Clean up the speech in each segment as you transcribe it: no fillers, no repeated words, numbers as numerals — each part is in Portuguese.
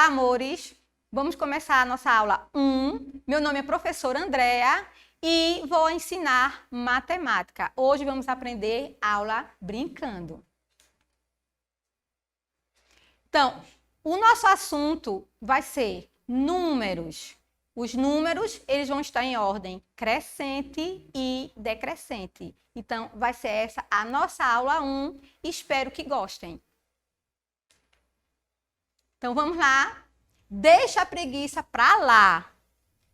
Olá, amores! Vamos começar a nossa aula 1. Meu nome é professora Andréa e vou ensinar matemática. Hoje vamos aprender aula brincando. Então, o nosso assunto vai ser números. Os números, eles vão estar em ordem crescente e decrescente. Então, vai ser essa a nossa aula 1. Espero que gostem. Então, vamos lá. Deixa a preguiça para lá.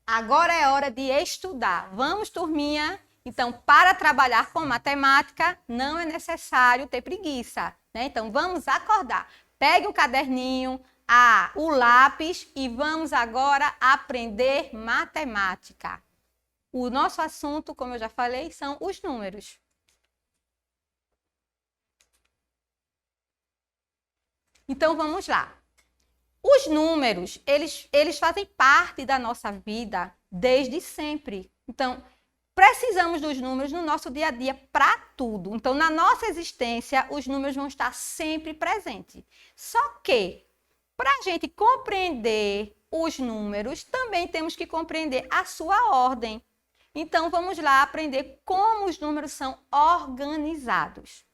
Agora é hora de estudar. Vamos, turminha? Então, para trabalhar com matemática, não é necessário ter preguiça, né? Então, vamos acordar. Pegue o caderninho, o lápis e vamos agora aprender matemática. O nosso assunto, como eu já falei, são os números. Então, vamos lá. Os números, eles fazem parte da nossa vida desde sempre. Então, precisamos dos números no nosso dia a dia para tudo. Então, na nossa existência, os números vão estar sempre presentes. Só que, para a gente compreender os números, também temos que compreender a sua ordem. Então, vamos lá aprender como os números são organizados.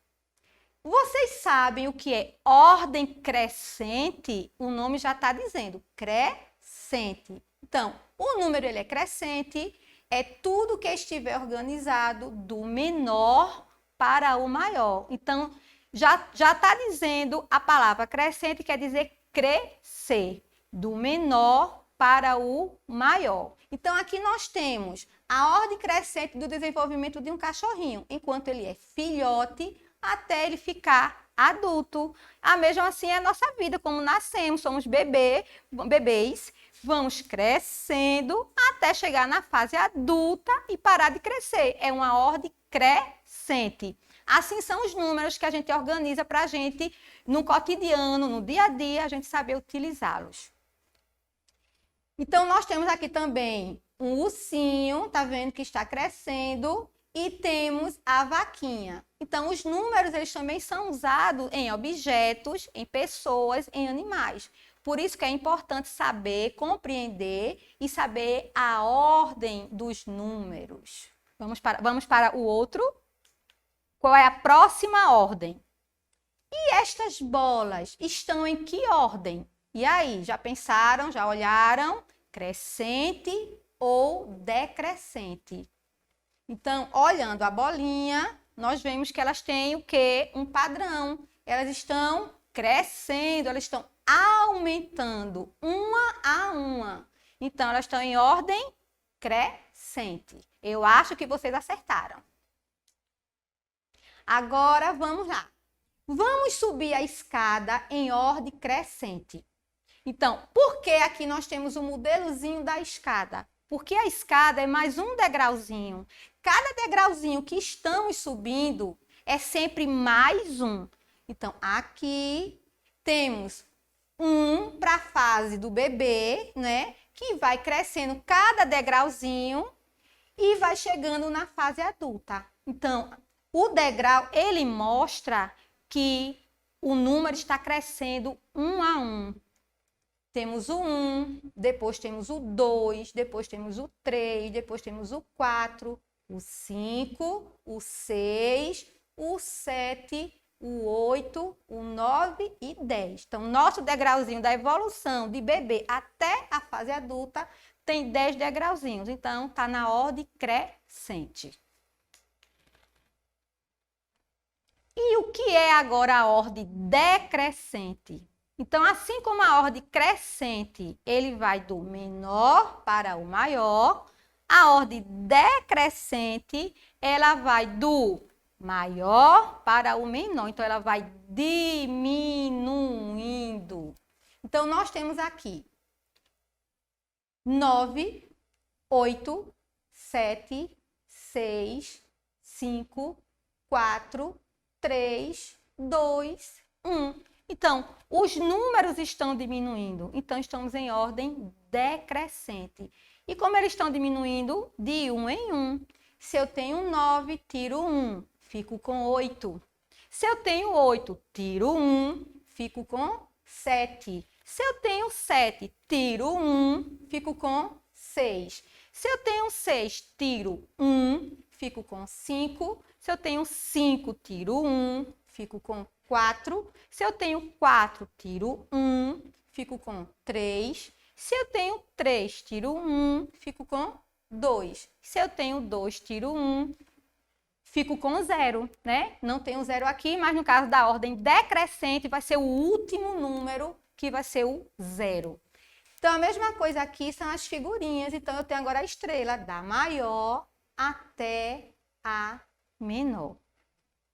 Vocês sabem o que é ordem crescente? O nome já está dizendo, crescente. Então, o número ele é crescente, é tudo que estiver organizado do menor para o maior. Então, já está dizendo a palavra crescente, quer dizer crescer, do menor para o maior. Então, aqui nós temos a ordem crescente do desenvolvimento de um cachorrinho, enquanto ele é filhote, até ele ficar adulto. A mesma assim é a nossa vida, como nascemos, somos bebês, vamos crescendo até chegar na fase adulta e parar de crescer. É uma ordem crescente. Assim são os números que a gente organiza para a gente, no cotidiano, no dia a dia, a gente saber utilizá-los. Então, nós temos aqui também um ursinho, tá vendo que está crescendo, e temos a vaquinha. Então, os números, eles também são usados em objetos, em pessoas, em animais. Por isso que é importante saber, compreender e saber a ordem dos números. Vamos para o outro. Qual é a próxima ordem? E estas bolas estão em que ordem? E aí, já pensaram, já olharam? Crescente ou decrescente? Então, olhando a bolinha, nós vemos que elas têm o quê? Um padrão. Elas estão crescendo, elas estão aumentando uma a uma. Então, elas estão em ordem crescente. Eu acho que vocês acertaram. Agora, vamos lá. Vamos subir a escada em ordem crescente. Então, por que aqui nós temos o modelozinho da escada? Porque a escada é mais um degrauzinho. Cada degrauzinho que estamos subindo é sempre mais um. Então, aqui temos um para a fase do bebê, né? Que vai crescendo cada degrauzinho e vai chegando na fase adulta. Então, o degrau, ele mostra que o número está crescendo um a um. Temos o 1, depois temos o 2, depois temos o 3, depois temos o 4, o 5, o 6, o 7, o 8, o 9 e 10. Então, nosso degrauzinho da evolução de bebê até a fase adulta tem 10 degrauzinhos. Então, está na ordem crescente. E o que é agora a ordem decrescente? Então, assim como a ordem crescente, ele vai do menor para o maior, a ordem decrescente, ela vai do maior para o menor. Então, ela vai diminuindo. Então, nós temos aqui 9, 8, 7, 6, 5, 4, 3, 2, 1. Então, os números estão diminuindo. Então, estamos em ordem decrescente. E como eles estão diminuindo? De 1 em 1. Se eu tenho 9, tiro 1, fico com 8. Se eu tenho 8, tiro 1, fico com 7. Se eu tenho 7, tiro 1, fico com 6. Se eu tenho 6, tiro 1, fico com 5. Se eu tenho 5, tiro 1, fico com 4. Se eu tenho 4, tiro 1, fico com 3. Se eu tenho 3, tiro 1, fico com 2. Se eu tenho 2, tiro 1, fico com 0, né? Não tenho 0 aqui, mas no caso da ordem decrescente, vai ser o último número que vai ser o 0. Então, a mesma coisa aqui são as figurinhas. Então, eu tenho agora a estrela da maior até a menor.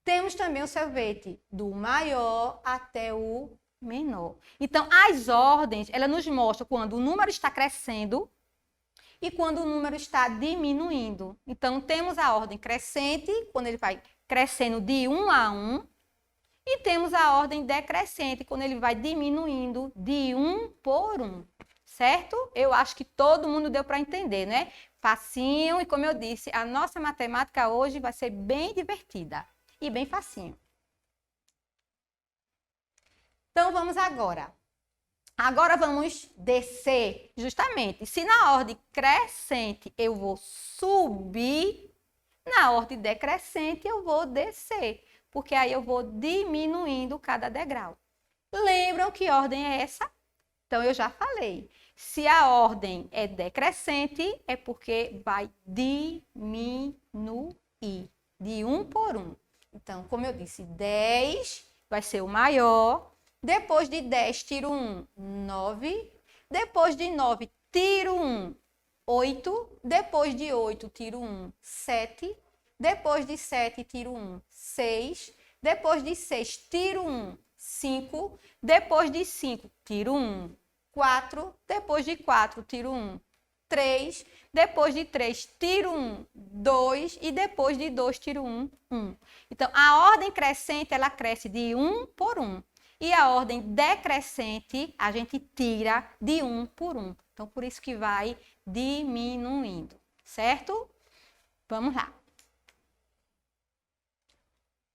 Temos também o sorvete do maior até o menor. Então, as ordens, elas nos mostram quando o número está crescendo e quando o número está diminuindo. Então, temos a ordem crescente, quando ele vai crescendo de 1 a 1, e temos a ordem decrescente, quando ele vai diminuindo de 1 por 1, certo? Eu acho que todo mundo deu para entender, né? Facinho, e como eu disse, a nossa matemática hoje vai ser bem divertida e bem facinho. Então, vamos agora. Agora vamos descer, justamente. Se na ordem crescente eu vou subir, na ordem decrescente eu vou descer, porque aí eu vou diminuindo cada degrau. Lembram que ordem é essa? Então, eu já falei. Se a ordem é decrescente, é porque vai diminuir de 1 por 1. Então, como eu disse, 10 vai ser o maior. Depois de 10, tiro 1, 9. Depois de 9, tiro 1, 8. Depois de 8, tiro 1, 7. Depois de 7, tiro 1, 6. Depois de 6, tiro 1, 5. Depois de 5, tiro 1, 4. Depois de 4, tiro 1, 3. Depois de 3, tiro 1, 2. E depois de 2, tiro 1, 1. Então, a ordem crescente, ela cresce de 1 por 1. E a ordem decrescente, a gente tira de 1 por 1. Então, por isso que vai diminuindo, certo? Vamos lá.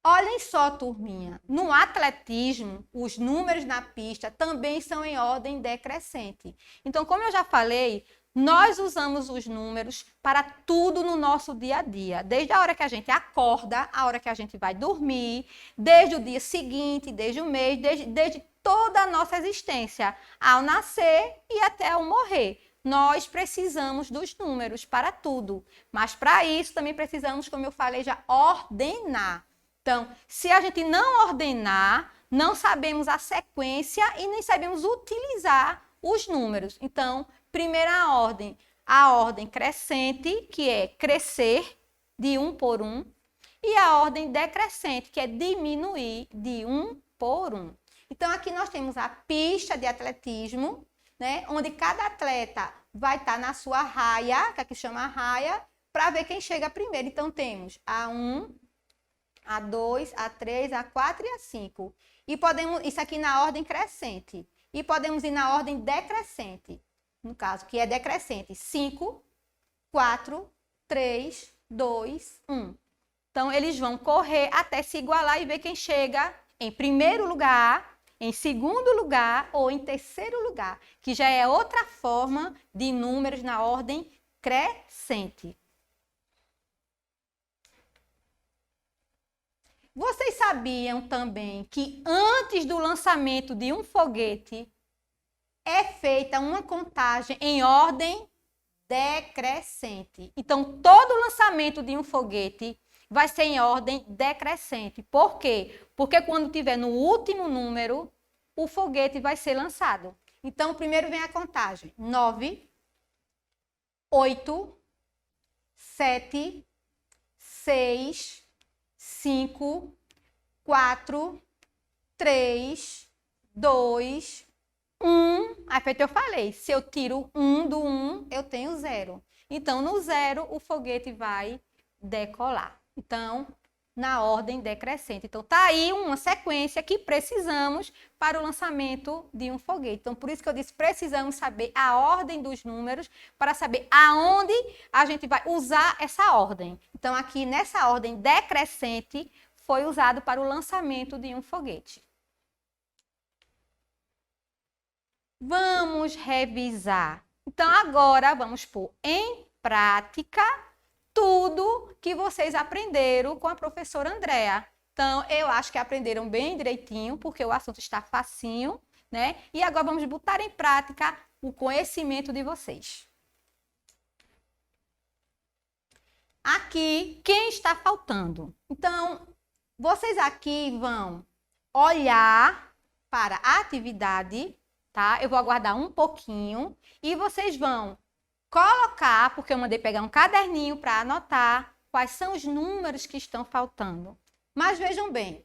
Olhem só, turminha. No atletismo, os números na pista também são em ordem decrescente. Então, como eu já falei, nós usamos os números para tudo no nosso dia a dia. Desde a hora que a gente acorda, a hora que a gente vai dormir, desde o dia seguinte, desde o mês, desde toda a nossa existência, ao nascer e até ao morrer. Nós precisamos dos números para tudo. Mas para isso também precisamos, como eu falei, já ordenar. Então, se a gente não ordenar, não sabemos a sequência e nem sabemos utilizar os números. Então, primeira ordem, a ordem crescente, que é crescer de 1 por 1, e a ordem decrescente, que é diminuir de 1 por 1. Então, aqui nós temos a pista de atletismo, né, onde cada atleta vai estar na sua raia, que aqui chama raia, para ver quem chega primeiro. Então, temos a 1, a 2, a 3, a 4 e a 5. E podemos, isso aqui na ordem crescente. E podemos ir na ordem decrescente, no caso, que é decrescente. 5, 4, 3, 2, 1. Então, eles vão correr até se igualar e ver quem chega em primeiro lugar, em segundo lugar ou em terceiro lugar, que já é outra forma de números na ordem crescente. Vocês sabiam também que antes do lançamento de um foguete é feita uma contagem em ordem decrescente? Então, todo lançamento de um foguete vai ser em ordem decrescente. Por quê? Porque quando tiver no último número, o foguete vai ser lançado. Então, primeiro vem a contagem. 9, 8, 7, 6, 5, 4, 3, 2, 1. Aí, feito eu falei, se eu tiro 1 do 1, eu tenho 0. Então, no 0, o foguete vai decolar. Então, na ordem decrescente. Então, tá aí uma sequência que precisamos para o lançamento de um foguete. Então, por isso que eu disse, precisamos saber a ordem dos números para saber aonde a gente vai usar essa ordem. Então, aqui nessa ordem decrescente, foi usado para o lançamento de um foguete. Vamos revisar. Então, agora vamos pôr em prática tudo que vocês aprenderam com a professora Andréa. Então, eu acho que aprenderam bem direitinho, porque o assunto está facinho, né? E agora vamos botar em prática o conhecimento de vocês. Aqui, quem está faltando? Então, vocês aqui vão olhar para a atividade, tá? Eu vou aguardar um pouquinho e vocês vão colocar, porque eu mandei pegar um caderninho para anotar quais são os números que estão faltando. Mas vejam bem,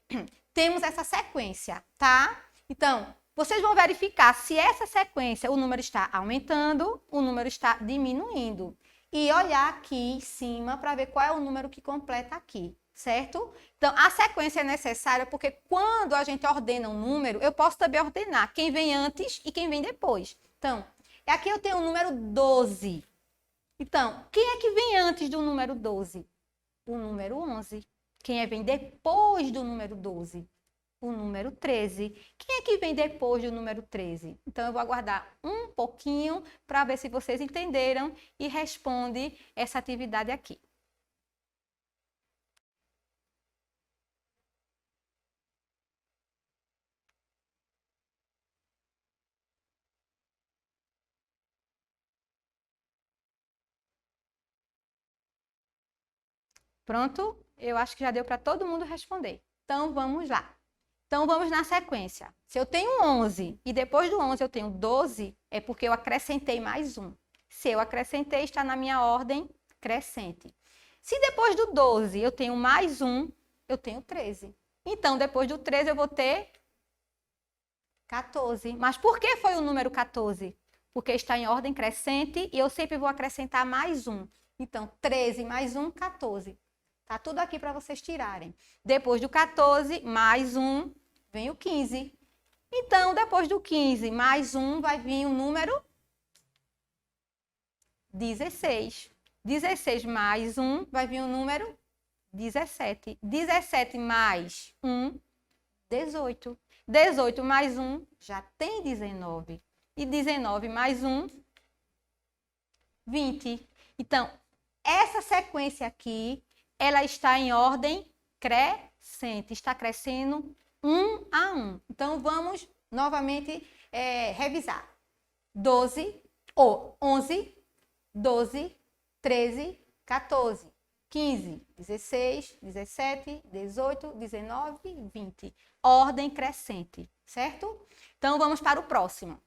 temos essa sequência, tá? Então, vocês vão verificar se essa sequência, o número está aumentando, o número está diminuindo. E olhar aqui em cima para ver qual é o número que completa aqui, certo? Então, a sequência é necessária porque quando a gente ordena um número, eu posso também ordenar quem vem antes e quem vem depois. Então, aqui eu tenho o número 12. Então, quem é que vem antes do número 12? O número 11. Quem vem depois do número 12? O número 13. Quem é que vem depois do número 13? Então, eu vou aguardar um pouquinho para ver se vocês entenderam e respondem essa atividade aqui. Pronto? Eu acho que já deu para todo mundo responder. Então, vamos lá. Então, vamos na sequência. Se eu tenho 11 e depois do 11 eu tenho 12, é porque eu acrescentei mais um. Se eu acrescentei, está na minha ordem crescente. Se depois do 12 eu tenho mais um, eu tenho 13. Então, depois do 13 eu vou ter 14. Mas por que foi o número 14? Porque está em ordem crescente e eu sempre vou acrescentar mais um. Então, 13 mais 1, 14. Tá tudo aqui para vocês tirarem. Depois do 14, mais um, vem o 15. Então, depois do 15, mais um, vai vir o número 16. 16 mais 1, vai vir o número 17. 17 mais 1, 18. 18 mais 1, já tem 19. E 19 mais 1, 20. Então, essa sequência aqui, ela está em ordem crescente, está crescendo 1 a 1. Então, vamos novamente revisar. 11, 12, 13, 14, 15, 16, 17, 18, 19, 20. Ordem crescente, certo? Então, vamos para o próximo.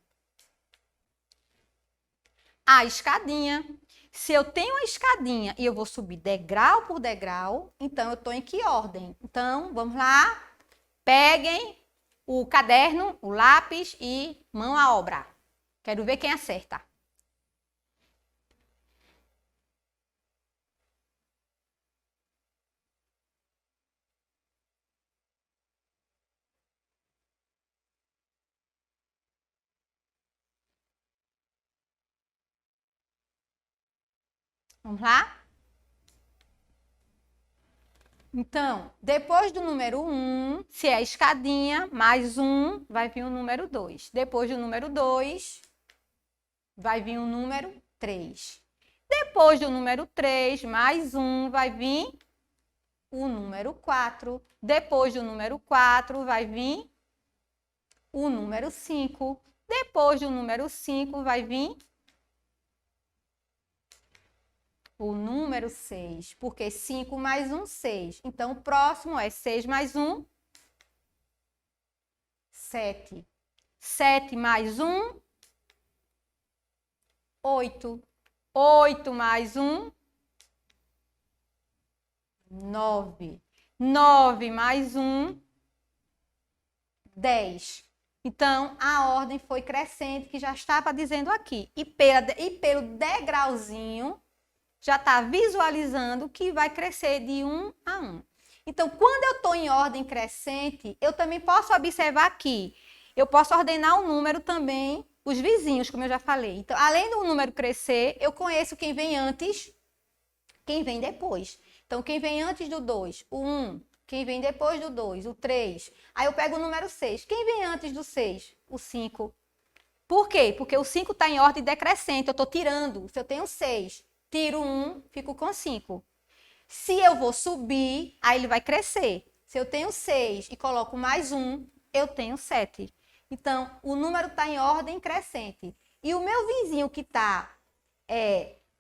A escadinha. Se eu tenho uma escadinha e eu vou subir degrau por degrau, então eu estou em que ordem? Então, vamos lá. Peguem o caderno, o lápis e mão à obra. Quero ver quem acerta. Vamos lá? Então, depois do número 1, se é a escadinha, mais 1, vai vir o número 2. Depois do número 2, vai vir o número 3. Depois do número 3, mais 1, vai vir o número 4. Depois do número 4, vai vir o número 5. Depois do número 5, vai vir o número 6, porque 5 mais 1, 6. Então, o próximo é 6 mais 1, 7. 7 mais 1, 8. 8 mais 1, 9. 9 mais 1, 10. Então, a ordem foi crescente, que já estava dizendo aqui. E pelo degrauzinho, já está visualizando que vai crescer de 1 a 1. Então, quando eu estou em ordem crescente, eu também posso observar aqui. Eu posso ordenar o número também, os vizinhos, como eu já falei. Então, além do número crescer, eu conheço quem vem antes, quem vem depois. Então, quem vem antes do 2, o 1. Quem vem depois do 2, o 3. Aí eu pego o número 6. Quem vem antes do 6? O 5. Por quê? Porque o 5 está em ordem decrescente, eu estou tirando. Se eu tenho 6, tiro 1, fico com 5. Se eu vou subir, aí ele vai crescer. Se eu tenho 6 e coloco mais 1, eu tenho 7. Então, o número está em ordem crescente. E o meu vizinho que está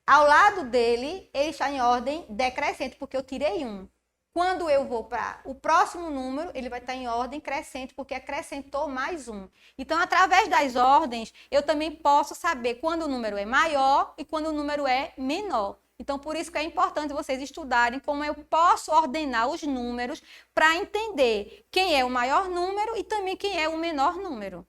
ao lado dele, ele está em ordem decrescente, porque eu tirei 1. Quando eu vou para o próximo número, ele vai estar em ordem crescente, porque acrescentou mais 1. Então, através das ordens, eu também posso saber quando o número é maior e quando o número é menor. Então, por isso que é importante vocês estudarem como eu posso ordenar os números para entender quem é o maior número e também quem é o menor número.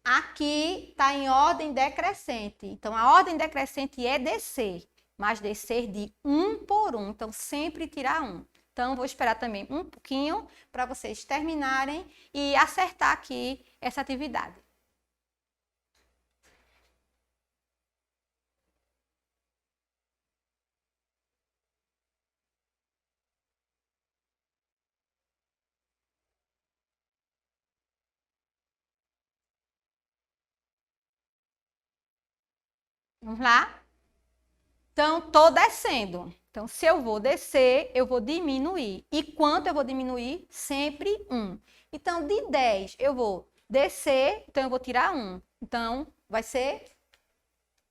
Aqui está em ordem decrescente. Então, a ordem decrescente é descer, mas descer de 1 por 1. Então, sempre tirar 1. Então, vou esperar também um pouquinho para vocês terminarem e acertar aqui essa atividade. Vamos lá? Então, estou descendo. Então, se eu vou descer, eu vou diminuir. E quanto eu vou diminuir? Sempre 1. Então, de 10, eu vou descer, então eu vou tirar 1. Então, vai ser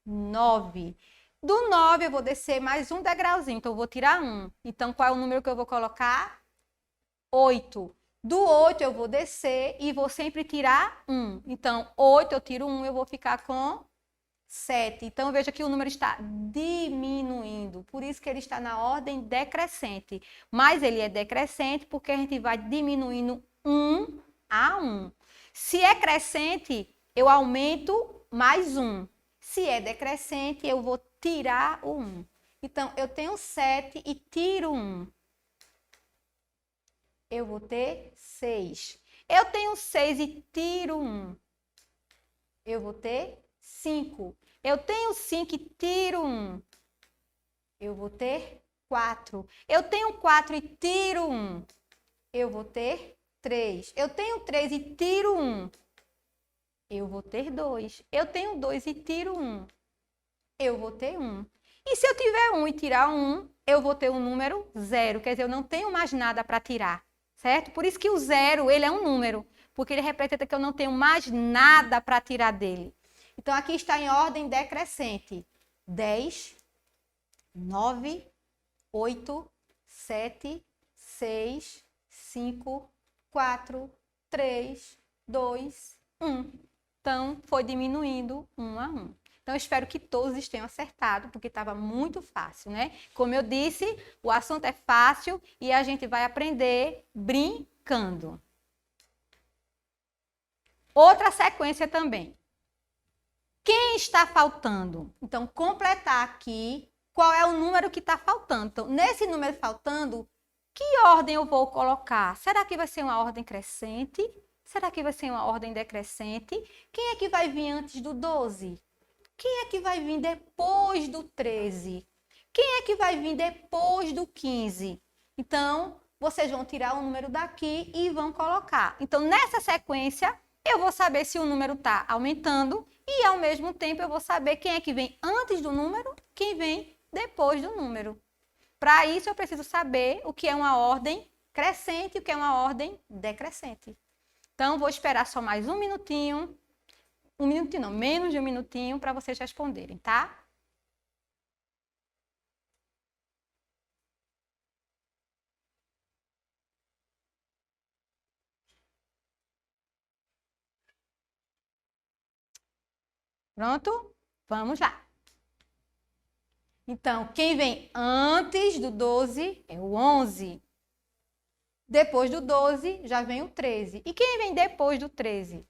9. Do 9, eu vou descer mais um degrauzinho, então eu vou tirar 1. Então, qual é o número que eu vou colocar? 8. Do 8, eu vou descer e vou sempre tirar 1. Então, 8, eu tiro 1, eu vou ficar com 7. Então, veja que o número está diminuindo. Por isso que ele está na ordem decrescente. Mas ele é decrescente porque a gente vai diminuindo 1 a 1. Se é crescente, eu aumento mais 1. Se é decrescente, eu vou tirar o 1. Então, eu tenho 7 e tiro 1. Eu vou ter 6. Eu tenho 6 e tiro 1. Eu vou ter 5. Eu tenho 5 e tiro 1. Eu vou ter 4. Eu tenho 4 e tiro 1. Eu vou ter 3. Eu tenho 3 e tiro 1. Eu vou ter 2. Eu tenho 2 e tiro 1. Eu vou ter 1. E se eu tiver 1 e tirar 1, eu vou ter um número 0. Quer dizer, eu não tenho mais nada para tirar, certo? Por isso que o 0, ele é um número, porque ele representa que eu não tenho mais nada para tirar dele. Então, aqui está em ordem decrescente. 10, 9, 8, 7, 6, 5, 4, 3, 2, 1. Então, foi diminuindo 1 a 1. Então, eu espero que todos tenham acertado, porque estava muito fácil, né? Como eu disse, o assunto é fácil e a gente vai aprender brincando. Outra sequência também. Quem está faltando? Então, completar aqui qual é o número que está faltando. Então, nesse número faltando, que ordem eu vou colocar? Será que vai ser uma ordem crescente? Será que vai ser uma ordem decrescente? Quem é que vai vir antes do 12? Quem é que vai vir depois do 13? Quem é que vai vir depois do 15? Então, vocês vão tirar o número daqui e vão colocar. Então, nessa sequência, eu vou saber se o número está aumentando e, ao mesmo tempo, eu vou saber quem é que vem antes do número, quem vem depois do número. Para isso, eu preciso saber o que é uma ordem crescente e o que é uma ordem decrescente. Então, vou esperar só mais um minutinho. Um minutinho não, menos de um minutinho para vocês responderem, tá? Pronto? Vamos lá. Então, quem vem antes do 12 é o 11. Depois do 12 já vem o 13. E quem vem depois do 13?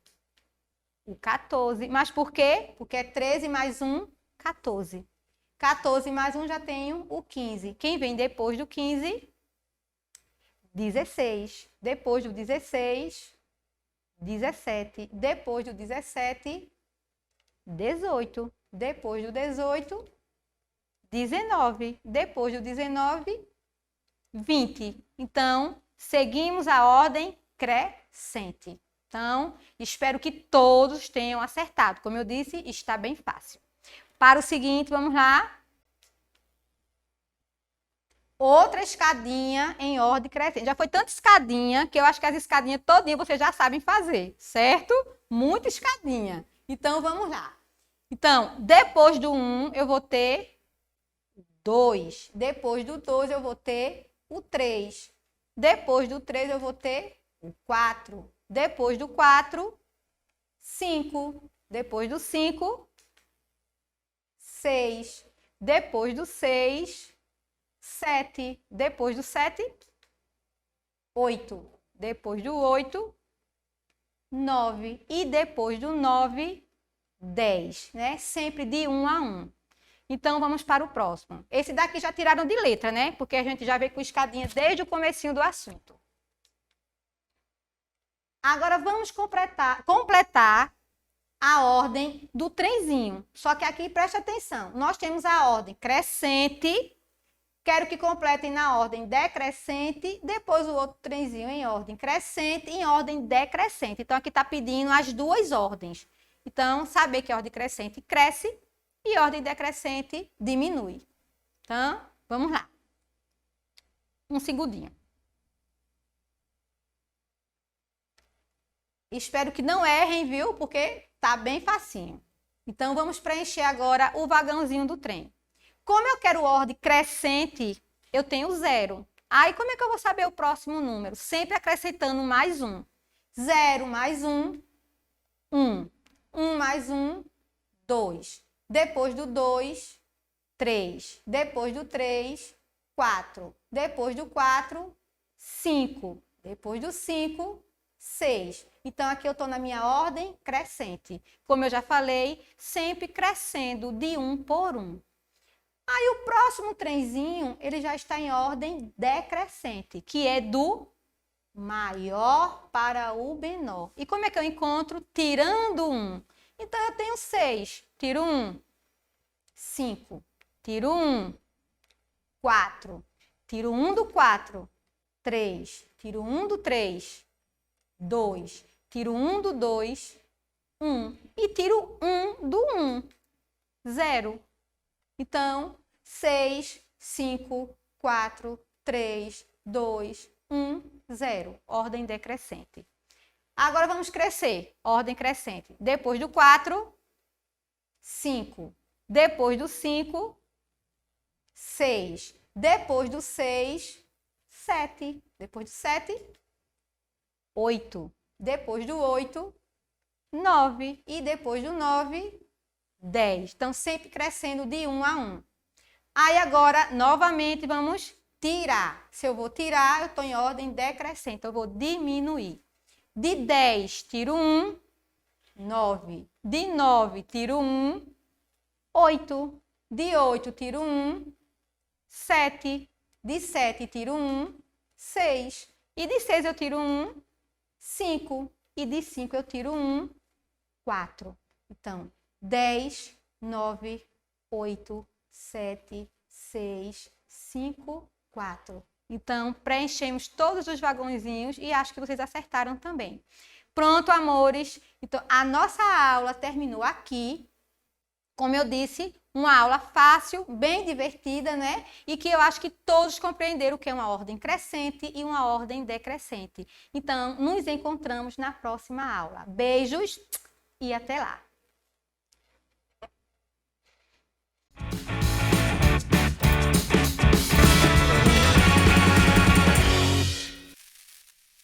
O 14. Mas por quê? Porque é 13 mais 1, 14. 14 mais 1 já tenho o 15. Quem vem depois do 15? 16. Depois do 16, 17. Depois do 17, 18. Depois do 18, 19. Depois do 19, 20. Então, seguimos a ordem crescente. Então, espero que todos tenham acertado. Como eu disse, está bem fácil. Para o seguinte, vamos lá. Outra escadinha em ordem crescente. Já foi tanta escadinha que eu acho que as escadinhas todinhas vocês já sabem fazer, certo? Muita escadinha. Então, vamos lá. Então, depois do 1, eu vou ter 2. Depois do 2, eu vou ter o 3. Depois do 3, eu vou ter o 4. Depois do 4, 5. Depois do 5, 6. Depois do 6, 7. Depois do 7, 8. Depois do 8, 9. E depois do 9, 10, né? Sempre de 1 a 1. Então, vamos para o próximo. Esse daqui já tiraram de letra, né? Porque a gente já veio com escadinha desde o comecinho do assunto. Agora, vamos completar a ordem do trenzinho. Só que aqui, preste atenção. Nós temos a ordem crescente. Quero que completem na ordem decrescente. Depois o outro trenzinho em ordem crescente e em ordem decrescente. Então, aqui está pedindo as duas ordens. Então, saber que a ordem crescente cresce e ordem decrescente diminui. Então, vamos lá. Um segundinho. Espero que não errem, viu? Porque tá bem facinho. Então, vamos preencher agora o vagãozinho do trem. Como eu quero ordem crescente, eu tenho 0. Aí, como é que eu vou saber o próximo número? Sempre acrescentando mais 1. 0 mais 1, 1. 1 mais 1, 2. Depois do 2, 3. Depois do 3, 4. Depois do 4, 5. Depois do 5, 6. Então, aqui eu estou na minha ordem crescente. Como eu já falei, sempre crescendo de 1 por 1. Aí, o próximo trenzinho, ele já está em ordem decrescente, que é do maior para o menor. E como é que eu encontro? Tirando 1. Então, eu tenho 6. Tiro 1. 5. Tiro 1. 4. Tiro 1 do 4. 3. Tiro 1 do 3. 2. Tiro 1 do 2. 1. E tiro 1 do 1. 0. Então, 6, 5, 4, 3, 2, 1, 0. Ordem decrescente. Agora vamos crescer. Ordem crescente. Depois do 4, 5. Depois do 5, 6. Depois do 6, 7. Depois do 7, 8. Depois do 8, 9. E depois do 9, 10. Então, sempre crescendo de 1 a 1. Aí, agora, novamente, vamos tirar. Se eu vou tirar, eu estou em ordem decrescente. Eu vou diminuir. De 10, tiro 1, 9. De 9, tiro 1, 8. De 8, tiro 1, 7. De 7, tiro 1, 6. E de 6, eu tiro 1, 5. E de 5, eu tiro 1, 4. Então, 10, 9, 8, 7, 6, 5, 4. Então, preenchemos todos os vagõezinhos e acho que vocês acertaram também. Pronto, amores. Então, a nossa aula terminou aqui. Como eu disse, uma aula fácil, bem divertida, né? E que eu acho que todos compreenderam o que é uma ordem crescente e uma ordem decrescente. Então, nos encontramos na próxima aula. Beijos e até lá!